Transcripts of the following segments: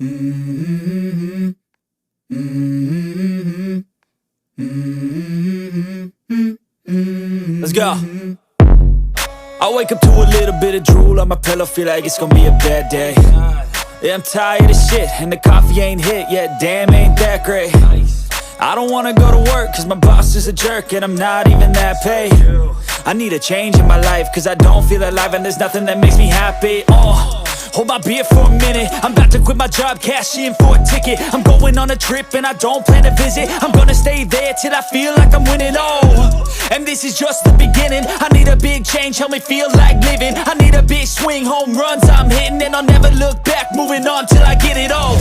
Mm-hmm. Mm-hmm. Mm-hmm. Let's go. I wake up to a little bit of drool on my pillow, feel like it's gonna be a bad day. Yeah, I'm tired of shit, and the coffee ain't hit yet, damn, ain't that great. I don't wanna go to work, cause my boss is a jerk, and I'm not even that paid. I need a change in my life, cause I don't feel alive, and there's nothing that makes me happy. Hold my beer for a minute, I'm about to quit my job, cash in for a ticket. I'm going on a trip and I don't plan to visit. I'm gonna stay there till I feel like I'm winning, and this is just the beginning. I need a big change, help me feel like living. I need a big swing, home runs I'm hitting, and I'll never look back, moving on till I get it all.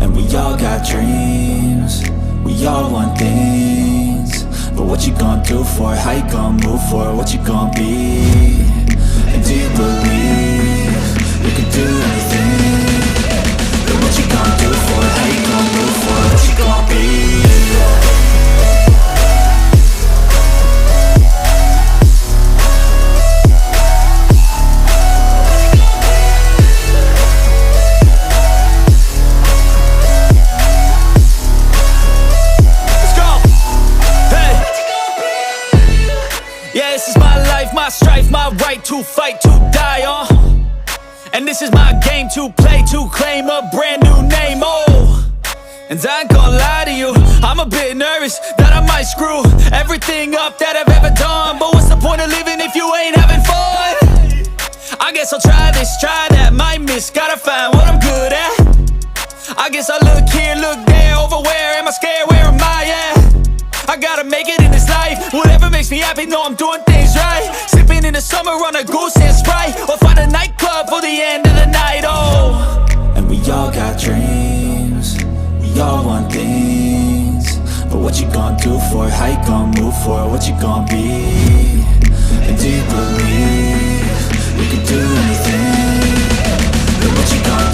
And we all got dreams, we all want things, but what you gonna do for it? How you gonna move for it? What you gonna be? And do you believe you can do anything? But what you gonna do for it? How you gonna move for it? What you gonna be? Yeah, this is my life, my strife, my right to fight, to die on. And this is my game to play, to claim a brand new name, And I ain't gonna lie to you, I'm a bit nervous that I might screw everything up that I've ever done. But what's the point of living if you ain't having fun? I guess I'll try this, try that, might miss, gotta find what I'm good at. I guess I look here, look there, over where am I scared, where am I at? I gotta make it in this life, whatever makes me happy, know I'm doing things right. Sipping in the summer on a goose and Sprite, or find a nightclub for the end of the night, And we all got dreams, we all want things, but what you gonna do for it? How you gonna move for it? What you gonna be? And do you believe you can do anything? But what you gonna